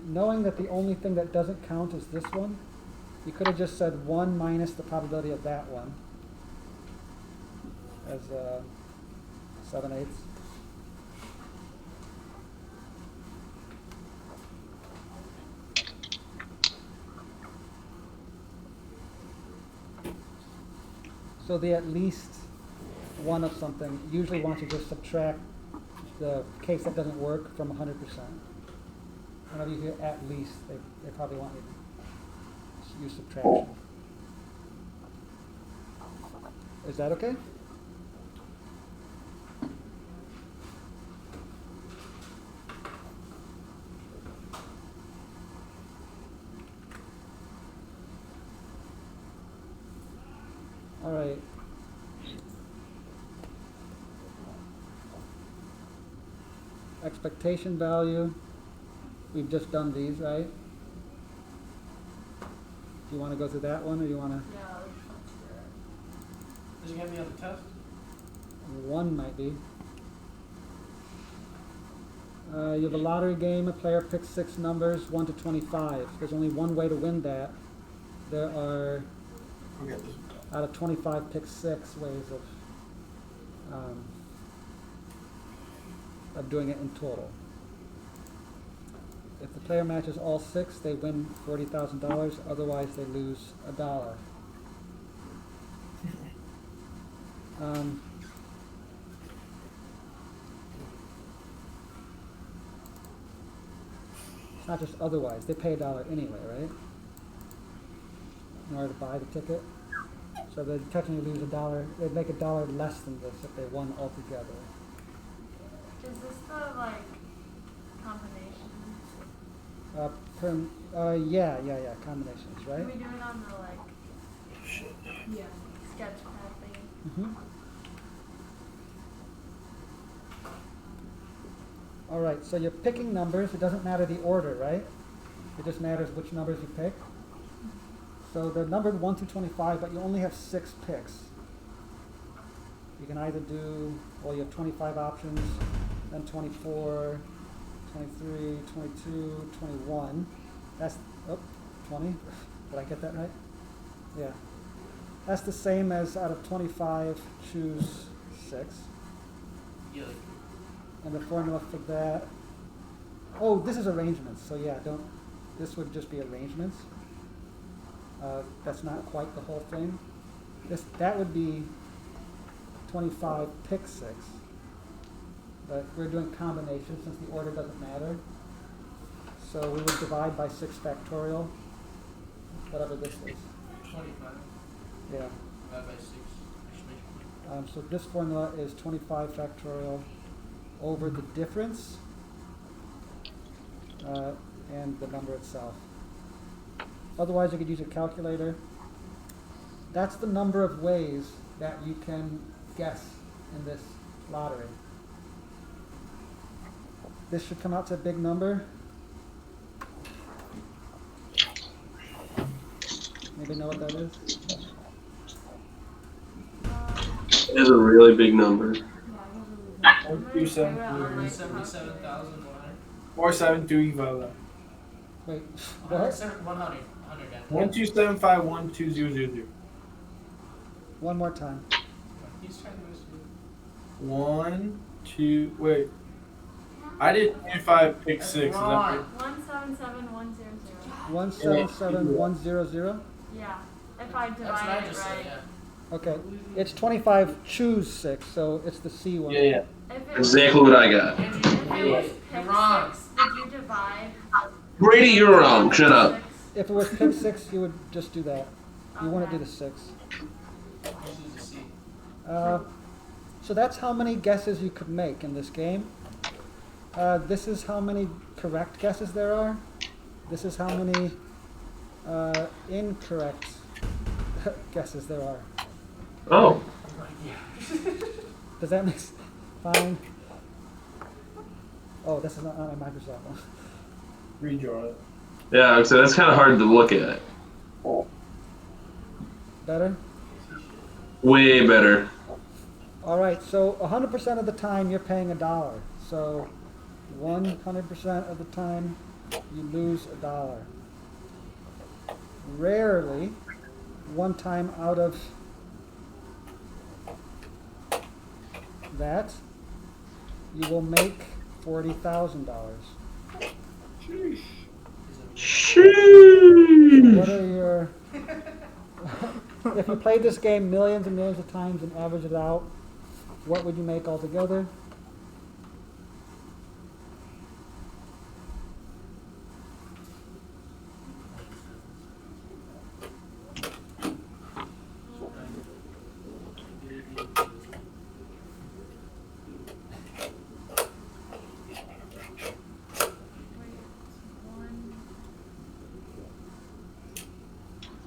Knowing that the only thing that doesn't count is this one, you could have just said 1 minus the probability of that one as 7/8. So the at least one of something usually wants to just subtract the case that doesn't work from 100%. Whenever you hear at least, they probably want you to use subtraction. Is that okay? All right. Expectation value. We've just done these, right? Do you want to go through that one, or do you want to? Yeah. Does he have any other test? One might be. You have a lottery game. A player picks 6 numbers, 1 to 25. There's only one way to win that. There are, out of 25, pick 6 ways of doing it in total. If the player matches all 6, they win $40,000. Otherwise, they lose $1. It's not just otherwise. They pay $1 anyway, right? In order to buy the ticket. So they'd technically lose $1. They'd make $1 less than this if they won altogether. Is this the like combination? Yeah, combinations, right? Can we do it on the like Yeah. sketch pad thing? Mm-hmm. All right, so you're picking numbers. It doesn't matter the order, right? It just matters which numbers you pick. So they're numbered 1 through 25, but you only have 6 picks. You can either do, well, you have 25 options, then 24, 23, 22, 21. That's, 20. Did I get that right? Yeah. That's the same as out of 25, choose 6. Yeah. And the formula for that Oh, this is arrangements, so yeah, this would just be arrangements. That's not quite the whole thing. That would be 25 pick 6. But we're doing combinations since the order doesn't matter. So we would divide by 6 factorial, whatever this is. 25 Yeah. divided by 6. So this formula is 25 factorial over the difference and the number itself. Otherwise, you could use a calculator. That's the number of ways that you can guess in this lottery. This should come out to a big number. Maybe know what that is? It is a really big number. 127 77,100. 4725. Wait, 100. what? 100. 127512000. One more time. He's trying to whisper. 1, 2, wait. I did 25 pick 6. Is that right? 177100. 177100. Yeah. If I That's what I divide it just said, right. yeah. Okay, it's 25 choose 6, so it's the C one. Yeah, yeah. If it was, Exactly what I got. if it was pick wrong. 6, would you divide? Brady, you're wrong. Shut up. If it was pick 6, you would just do that. You wouldn't do Okay. the 6. This is a C. So that's how many guesses you could make in this game. This is how many correct guesses there are. This is how many incorrect guesses there are. Oh. Does that make sense? Fine. Oh, this is not on my Microsoft one. Redraw it. Yeah, so that's kind of hard to look at. Better? Way better. All right, so 100% of the time you're paying $1. So 100% of the time you lose $1. Rarely, one time out of that, you will make $40,000. Sheesh. What are your... If you played this game millions and millions of times and average it out, what would you make altogether?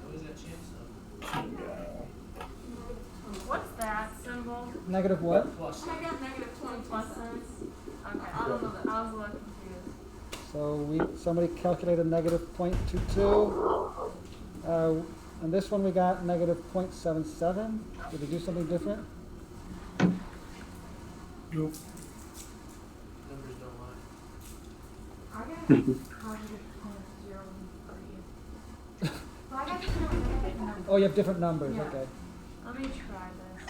What is that chance though? What's that symbol? Negative what? Plus. I got negative 20 Plus signs? Okay, I don't know that. I was a little confused. So somebody calculated negative 0.22. And this one we got negative 0.77. Did we do something different? Nope. Numbers don't lie. I got positive 0.03. But I got different numbers. Oh, you have different numbers. Yeah. Okay. Let me try this.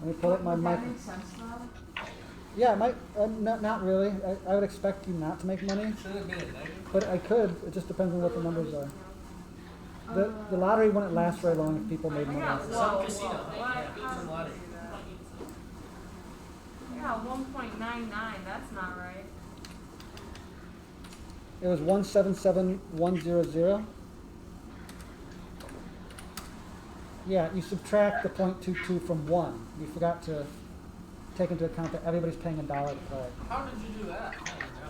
Let me pull up my Would mic. that make sense though? Yeah, it might. Not really. I would expect you not to make money, Should have been a negative. but I could. It just depends on what the numbers are. The lottery wouldn't last very long if people made I money. got off it. whoa, casino. whoa. Yeah, How it's a did lottery. you do that? Yeah, 1.99. That's not right. It was 177100. Yeah, you subtract the 0.22 from 1. You forgot to take into account that everybody's paying $1 to play. How did you do that?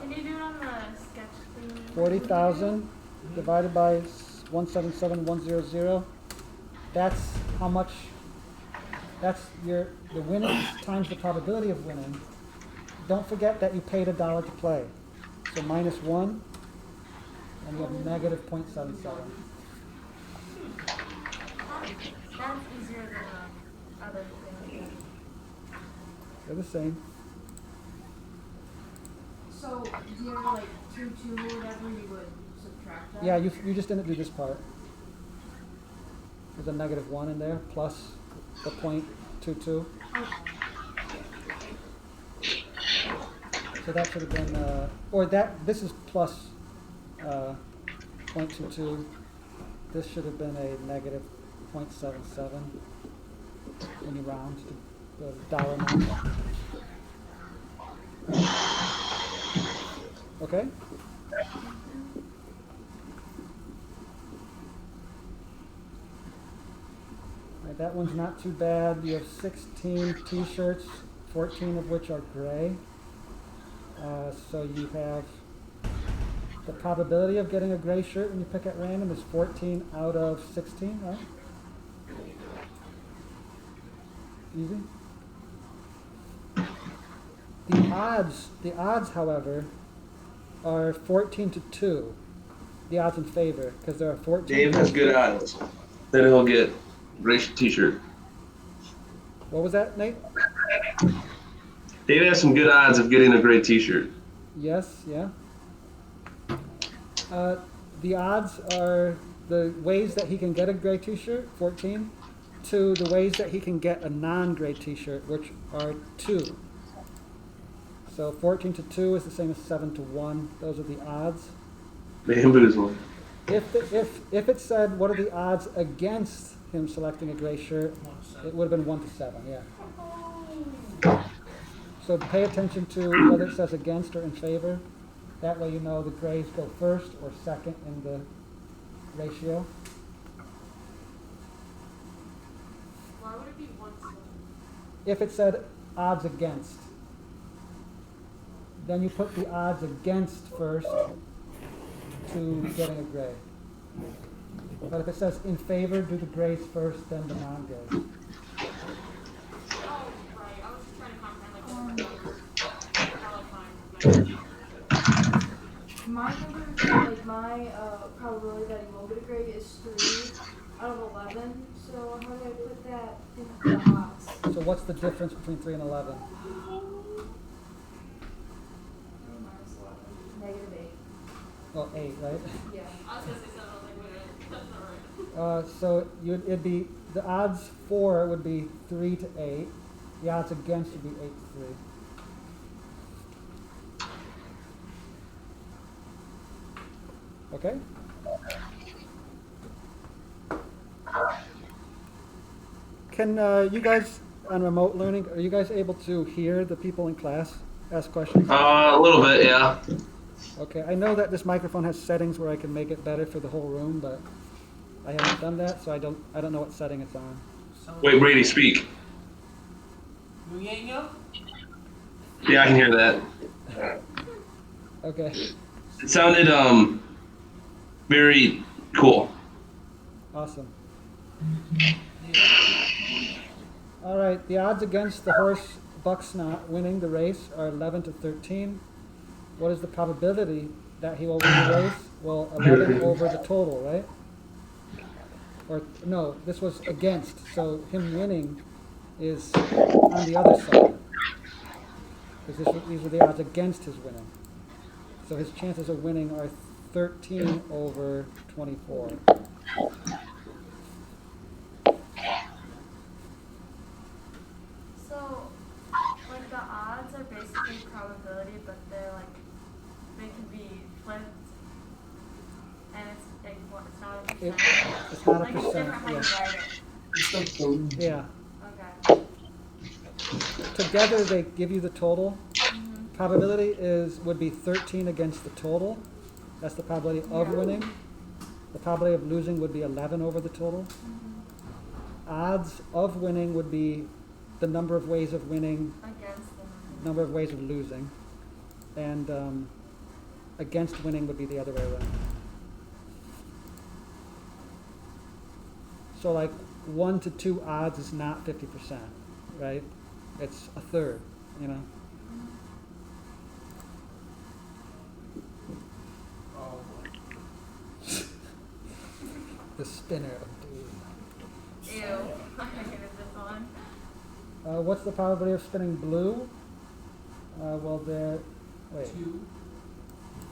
Can you do it on the sketch thing? 40,000 divided by 177100. That's how much. That's the winnings times the probability of winning. Don't forget that you paid $1 to play. So minus 1, and you have negative 0.77. That's easier than the other thing. They're the same. So, do you have like 2, or whatever, you would subtract that? Yeah, you just didn't do this part. There's a negative 1 in there, plus the 0.22. So that should have been, or that, this is plus 0.22. This should have been a negative 0.77 when you round to the dollar amount. Okay? Alright, that one's not too bad. You have 16 t-shirts, 14 of which are gray. So you have the probability of getting a gray shirt when you pick at random is 14 out of 16, right? Easy. The odds, however, are 14 to 2. The odds in favor, because there are 14. Dave has good odds that he'll get gray t-shirt. What was that, Nate? Dave has some good odds of getting a gray t-shirt. Yes, yeah. The odds are the ways that he can get a gray t-shirt, 14, to the ways that he can get a non-gray t-shirt, which are 2. So 14 to 2 is the same as 7 to 1. Those are the odds. Bamboozling. If it said what are the odds against him selecting a gray shirt, it would have been 1 to 7, yeah. So pay attention to whether it says against or in favor. That way you know the grays go first or second in the ratio. Why would it be 1 to 7? If it said odds against, then you put the odds against first to getting a gray. But if it says in favor, do the grays first, then the non-grays. Oh, right. I was just trying to comprehend like different numbers. My number, like my probability that he won't get a grade is 3 out of 11. So how do I put that in the odds? So what's the difference between 3 and 11? Minus 11. -8. Well, 8, right? Yeah. I was gonna say 7. I was like, wait, that's not right. So it'd be, the odds for would be 3 to 8. The odds against would be 8 to 3. Okay? Can you guys on remote learning, are you guys able to hear the people in class ask questions? A little bit, yeah. Okay, I know that this microphone has settings where I can make it better for the whole room, but I haven't done that, so I don't know what setting it's on. Wait, Brady, speak. Muyengo? Yeah, I can hear that. Okay, It sounded very cool. awesome. All right, the odds against the horse Bucksnot winning the race are 11 to 13. What is the probability that he will win the race? Well, 11 over the total, right? Or, no, this was against, so him winning is on the other side. Because these are the odds against his winning. So his chances of winning are 13 over 24. So, like the odds are basically probability, but they're like, they can be flipped, and it's like, what, it's not a percent. It's not a Like it's percent, different how you write it. yeah. Okay. Together they give you the total. Probability would be 13 against the total. That's the probability of winning. The probability of losing would be 11 over the total. Odds of winning would be the number of ways of winning, Against them. number of ways of losing. And against winning would be the other way around. So like 1 to 2 odds is not 50%, right? It's a third, you know? Oh boy. The spinner of doom. Ew. I hated this one. What's the probability of spinning blue? Wait. 2.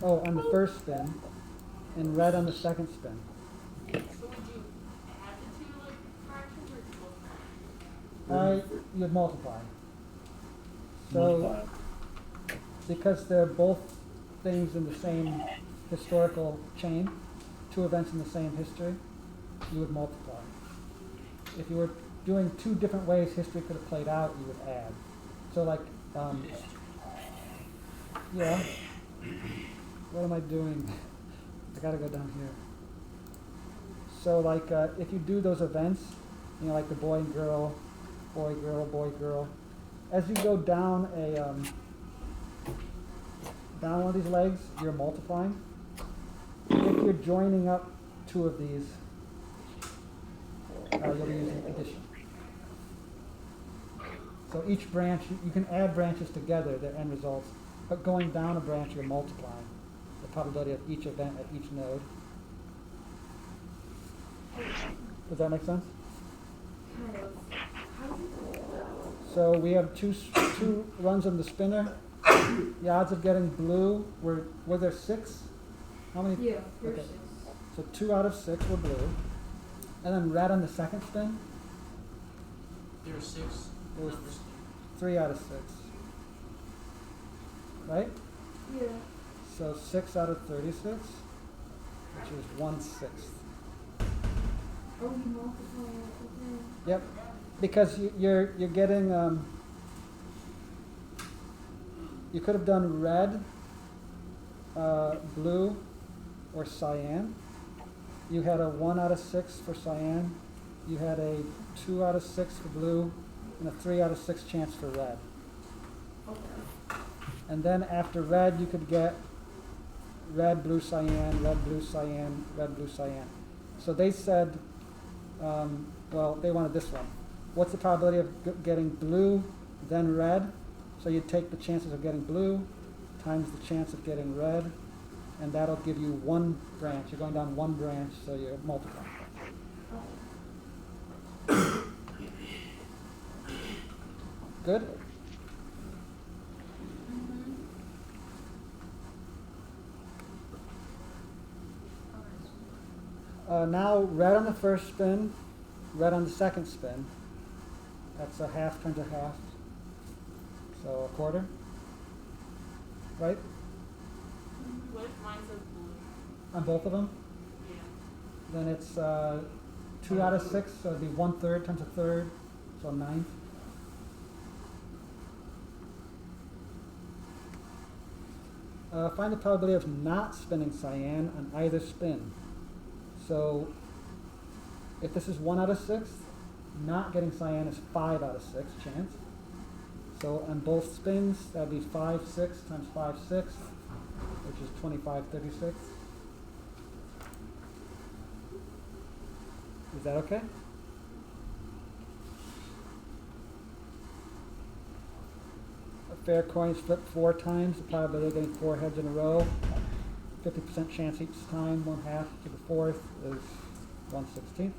Oh, on the first spin, and red on the second spin. So would you add the two like fractions or multiply? You'd multiply. So, because they're both things in the same historical chain, two events in the same history, you would multiply. If you were doing two different ways history could have played out, you would add. So like, yeah, what am I doing? I gotta go down here. So like, if you do those events, you know, like the boy and girl, boy, girl, as you go down down one of these legs, you're multiplying. If you're joining up two of these, you'll be using addition. So each branch, you can add branches together, their end results, but going down a branch, you're multiplying the probability of each event at each node. Does that make sense? Kind of. How do you do that? So we have two runs on the spinner. The odds of getting blue were there 6? How many? Yeah, you're Okay. 6. So 2 out of 6 were blue. And then red on the second spin, There were 6 There was- numbers. 3 out of 6. Right? Yeah. So 6 out of 36, which is 1/6. Oh, you multiply it. Okay. Yep. Because you're getting you could have done red, blue, or cyan. You had a 1 out of 6 for cyan. You had a 2 out of 6 for blue, and a 3 out of 6 chance for red. Okay. And then after red, you could get red, blue, cyan, red, blue, cyan, red, blue, cyan. So they said, well, they wanted this one. What's the probability of getting blue, then red? So you take the chances of getting blue times the chance of getting red, and that'll give you one branch. You're going down one branch, so you're multiplying. Good? Now red on the first spin, red on the second spin. That's a half turns a half. So a quarter. Right? What if mine says blue? On both of them? Yeah. Then it's 2 out of 6, so it'd be 1/3 times a third, so 9. Find the probability of not spinning cyan on either spin. So if this is 1 out of 6, not getting cyan is 5 out of 6 chance. So on both spins, that'd be 5/6 times 5/6, which is 25/36. Is that okay? A fair coin is flipped 4 times, the probability of getting 4 heads in a row. 50% chance each time, 1/2 to the 4th is 1/16.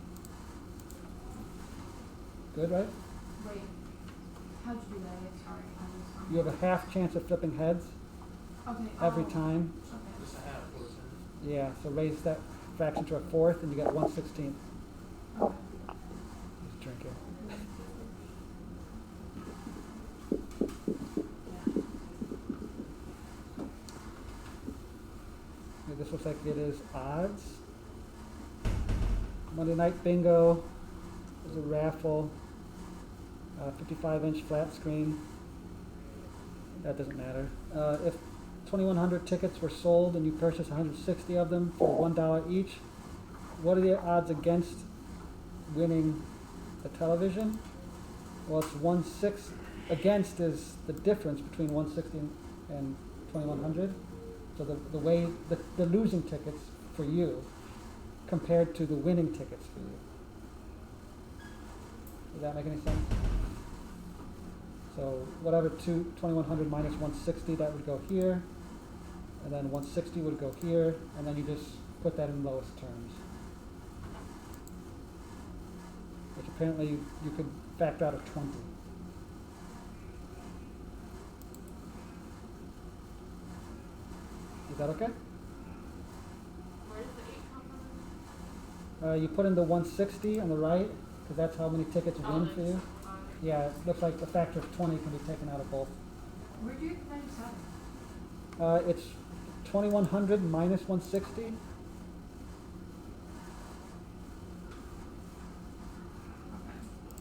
Good, right? Wait. How'd you do that? Sorry. You have a half chance of flipping heads Okay. every oh, time. Okay. Just a half portion. Yeah, so raise that fraction to a 4th and you get 1/16. Okay. Just drink it. Okay, this looks like it is odds. Monday night bingo is a raffle. 55-inch flat screen. That doesn't matter. If 2,100 tickets were sold and you purchased 160 of them for $1 each, what are the odds against winning the television? Well, it's 1/6. Against is the difference between 160 and 2,100. So the way the losing tickets for you compared to the winning tickets for you. Does that make any sense? So whatever 2,100 minus 160, that would go here, and then 160 would go here, and then you just put that in lowest terms. Which apparently you could factor out of 20. Is that okay? Where does the 8 come from? You put in the 160 on the right, because that's how many tickets Oh, win there's for you. some- Yeah, it looks like the factor of 20 can be taken out of both. Where'd you get 97? It's 2100 minus 160.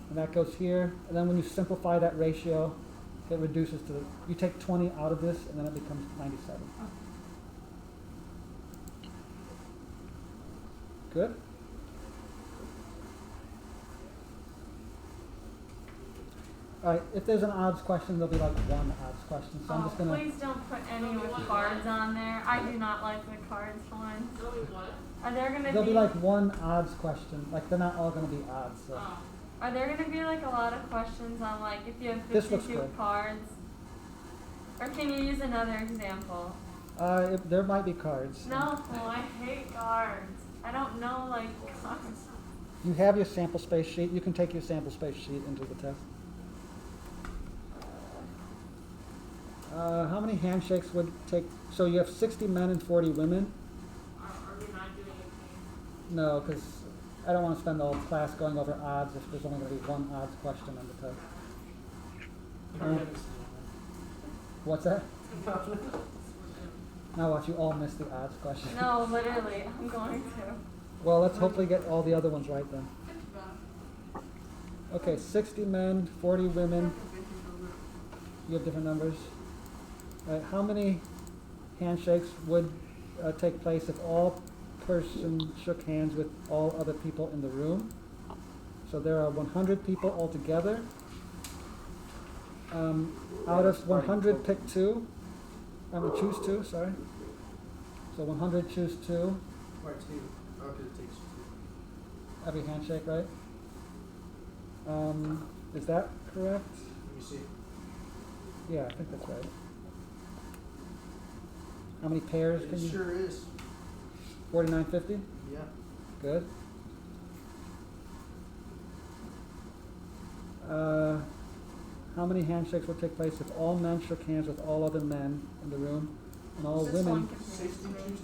And that goes here, and then when you simplify that ratio, it reduces to, you take 20 out of this, and then it becomes 97. Good? Alright, if there's an odds question, there'll be like one odds question, so I'm just gonna, Please don't put any with cards on there. I do not like the cards ones. Are there gonna there'll be like one odds question, like they're not all gonna be odds, so. Are there gonna be like a lot of questions on like if you have This looks 52 good. cards? Or can you use another example? There might be cards. No, I hate cards. I don't know like cards. You have your sample space sheet, you can take your sample space sheet into the test. How many handshakes would take, so you have 60 men and 40 women? Are we not doing it? No, because I don't want to spend the whole class going over odds if there's only going to be one odds question on the test. What's that? Now watch, you all miss the odds question. No, literally, I'm going to. Well, let's hopefully get all the other ones right then. Okay, 60 men, 40 women. You have different numbers. How many handshakes would take place if all persons shook hands with all other people in the room? So there are 100 people altogether. Out of 100, pick two. Choose two, sorry. So 100 choose two. Right, two. Okay, it takes two. Every handshake, right? Is that correct? Let me see. Yeah, I think that's right. How many pairs can you? Sure is. 4950? Yeah. Good. How many handshakes would take place if all men shook hands with all other men in the room and all This women? one confused 60 me. choose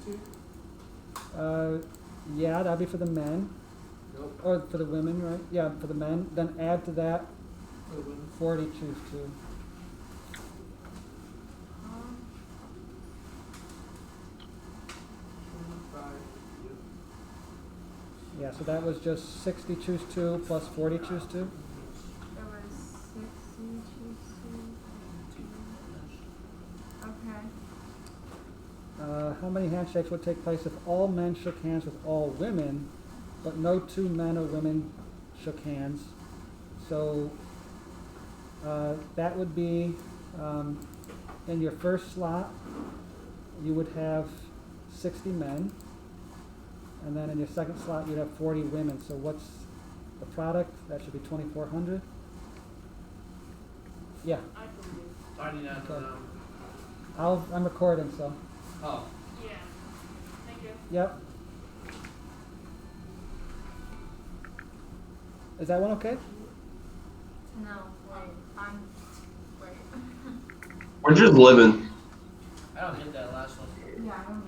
two? Yeah, that'd be for the men. Nope. Or for the women, right? Yeah, for the men. Then add to that For the women. 40 choose two. Um, 25. Yep. Yeah, so that was just 60 choose two plus 40 choose two. there was 60 choose two. Okay. How many handshakes would take place if all men shook hands with all women, but no two men or women shook hands? So that would be in your first slot, you would have 60 men, and then in your second slot, you'd have 40 women. So what's the product? That should be 2,400. Yeah, I do not Okay. know. I'm recording, so, Oh. Yeah. Thank you. yep. Is that one okay? No, wait. Wait. We're just living. I don't get that last one. Yeah, I don't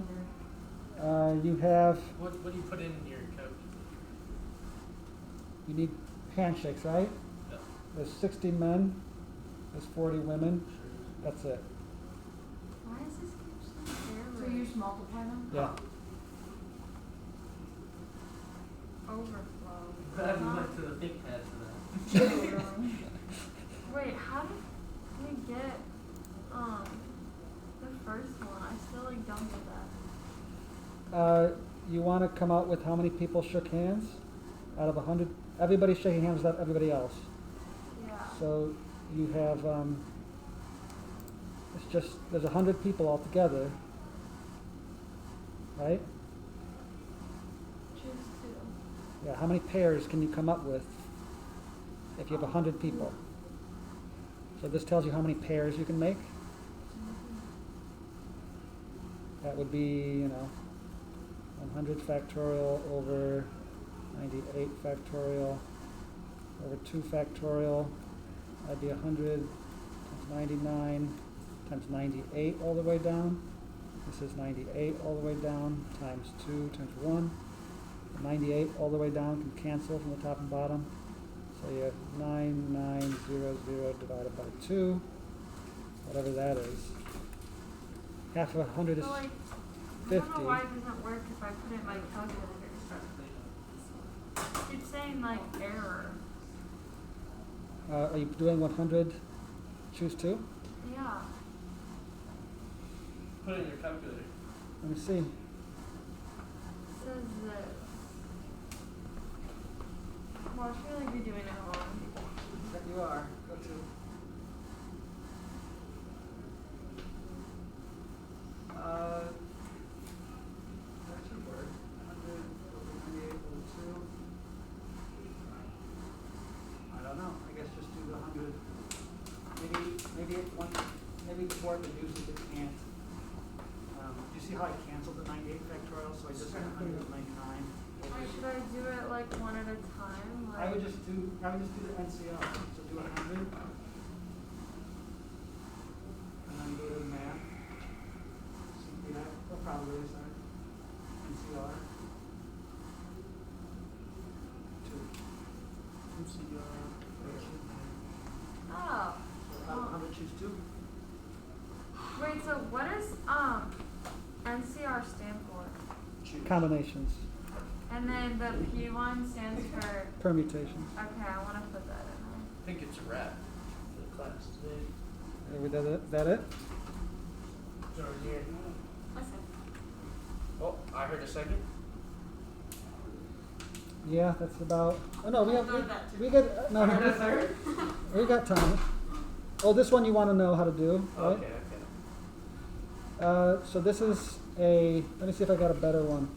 either. You have, What do you put in your code? you need handshakes, right? Yeah. There's 60 men, there's 40 women, that's it. Why is this keep saying So error? you just multiply them? Yeah. Overflow. Glad we went to the big pad for that. Wait, how did we get the first one? I still like don't get that. You want to come out with how many people shook hands? Out of 100, everybody's shaking hands without everybody else. Yeah. So you have, it's just, there's 100 people altogether, right? Choose two. Yeah, how many pairs can you come up with if you have 100 people? So this tells you how many pairs you can make. That would be, 100 factorial over 98 factorial over 2 factorial. That'd be 100 times 99 times 98 all the way down. This is 98 all the way down times 2 times 1. 98 all the way down can cancel from the top and bottom. So you have 9900 divided by 2, whatever that is. Half of 100 is But like, I 50. don't know why it doesn't work if I put it in my calculator. It keeps saying like error. Are you doing 100? Choose 2? Yeah. Put it in your calculator. Let me see. It says this. Watch me like you're doing it wrong. You are. Go to. That should work. 100 over 98 over 2. I don't know. I guess just do the 100. Maybe Word uses it can't. Do you see how I canceled the 98 factorial? So I just went 199. Or should I do it like one at a time? Like, I would just do the NCR. So do 100. And then go to math. CPI, or probably, sorry. NCR. 2. NCR. oh. So 100 choose 2. Wait, so what does NCR stand for? Combinations. And then the P one stands for Permutations. okay, I wanna put that in I think it's a wrap for the class today. Is that it? It's over here. Listen. Oh, I heard a second. Yeah, that's about. Oh no, we have I'll do that too. we got no. We got time. Oh, this one you want to know how to do, right? Okay, okay. So this is a. Let me see if I got a better one.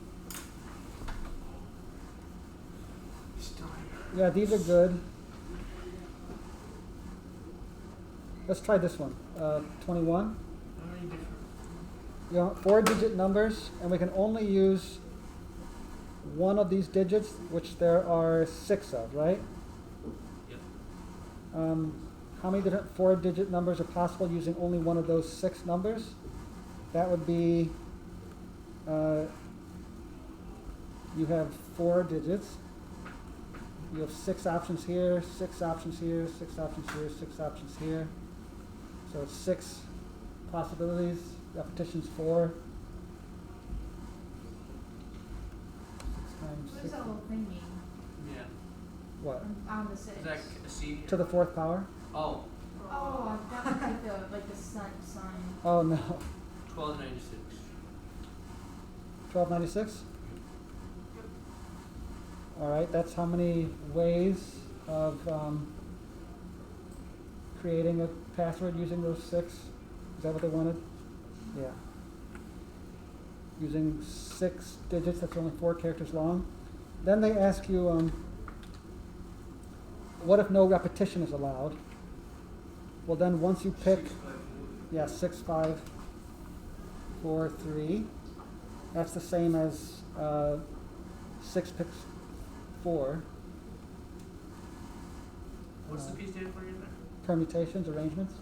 Yeah, these are good. Let's try this one. 21. How many different? You know, 4-digit numbers, and we can only use one of these digits, which there are 6 of, right? Yep. How many different 4-digit numbers are possible using only one of those 6 numbers? That would be, you have 4 digits. You have 6 options here, 6 options here, 6 options here, 6 options here. So it's 6 possibilities. Repetition's 4. 6 times What 6. does that little thing mean Yeah. What? on the six? Is that a C? To the 4th power? Oh, Oh, that was like the sun sign. Oh no. 1296. 1296? All right, that's how many ways of creating a password using those 6. Is that what they wanted? Yeah. Using 6 digits, that's only 4 characters long. Then they ask you, what if no repetition is allowed? Well, then once you pick, 6, 5, 4, 3, that's the same as 6 picks 4. What's the P stand for again? Permutations, arrangements.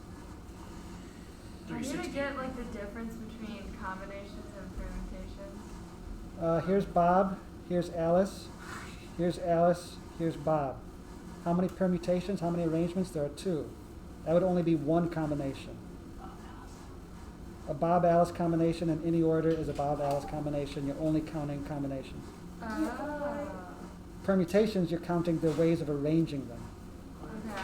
I need to 360. get like the difference between combinations and permutations. Here's Bob, here's Alice, here's Alice, here's Bob. How many permutations, how many arrangements? There are 2. That would only be one combination. A Bob-Alice combination in any order is a Bob-Alice combination. You're only counting combinations. Oh. Permutations, you're counting the ways of arranging them. Okay.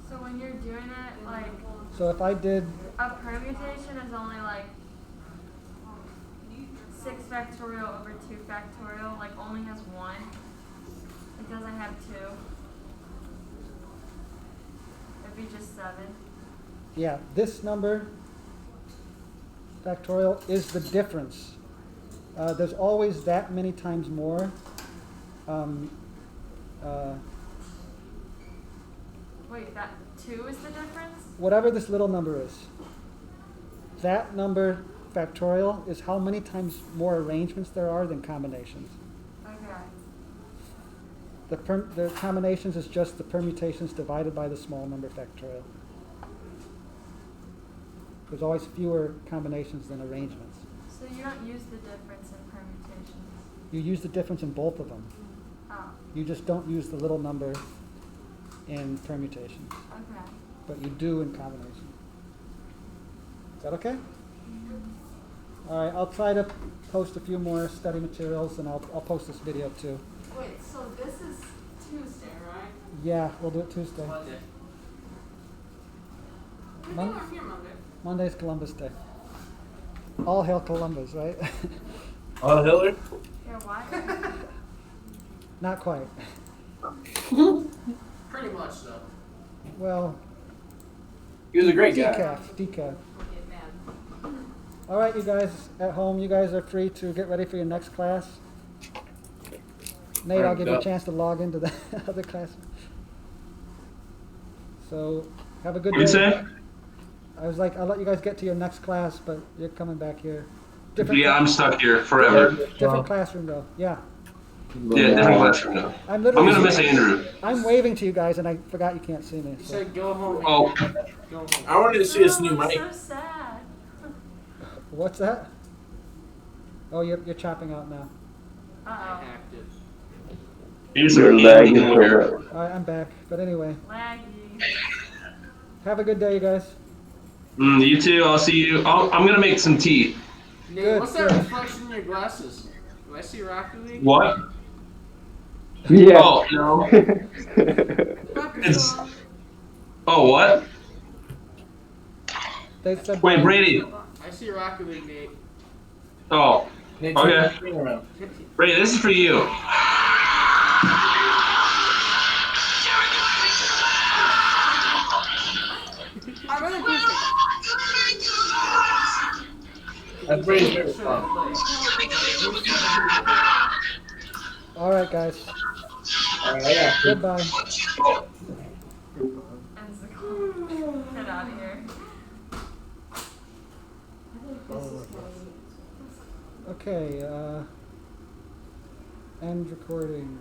So when you're doing it, like So if I did, a permutation is only like 6 factorial over 2 factorial, like only has 1. It doesn't have 2. It'd be just 7. yeah, this number, factorial, is the difference. There's always that many times more. Wait, that 2 is the difference? Whatever this little number is, that number, factorial, is how many times more arrangements there are than combinations. Okay. The combinations is just the permutations divided by the small number factorial. There's always fewer combinations than arrangements. So you don't use the difference in permutations? You use the difference in both of them. Oh. You just don't use the little number in permutations. Okay. but you do in combination. Is that okay? All right, I'll try to post a few more study materials, and I'll post this video too. Wait, so this is Tuesday, right? Yeah, we'll do it Tuesday. Monday. Good Mon- thing we're here Monday. Monday's Columbus Day. All hail Columbus, right? Oh, Hillary? Yeah, why? Not quite. Pretty much though. Well, He was a great guy. decaf. All right, you guys at home, you guys are free to get ready for your next class. Nate, I'll give you a chance to log into the other class. So, have a good What'd you day. say? I was like, I'll let you guys get to your next class, but you're coming back here. Yeah, I'm stuck here forever. Different classroom though, yeah. Yeah, different classroom now. I'm I'm literally. gonna miss Andrew. I'm waving to you guys, and I forgot you can't see me. You So. said go home. Oh. Andrew. Go home. I wanted to see his new Oh, mic. so sad. What's that? Oh, you're chopping out now. Uh I hacked it. Here's You're some lagging alien so here. bad. All right, I'm back. But anyway, oh. Laggy. have a good day, you guys. You too. I'll see you. I'm gonna make some tea. Nate, Good, what's that good. reflection in your glasses? Do I see Rocket League? What? Yeah. Oh no. It's. Oh what? They said. Wait, Brady. I see Rocket League, Nate. Oh, Nate, Okay. turn the screen around. Brady, this is for you. I really appreciate That's Brady's favorite song. All right, guys. Alright, I got you. Goodbye. Ends the call. Get out of here. Okay. End recording.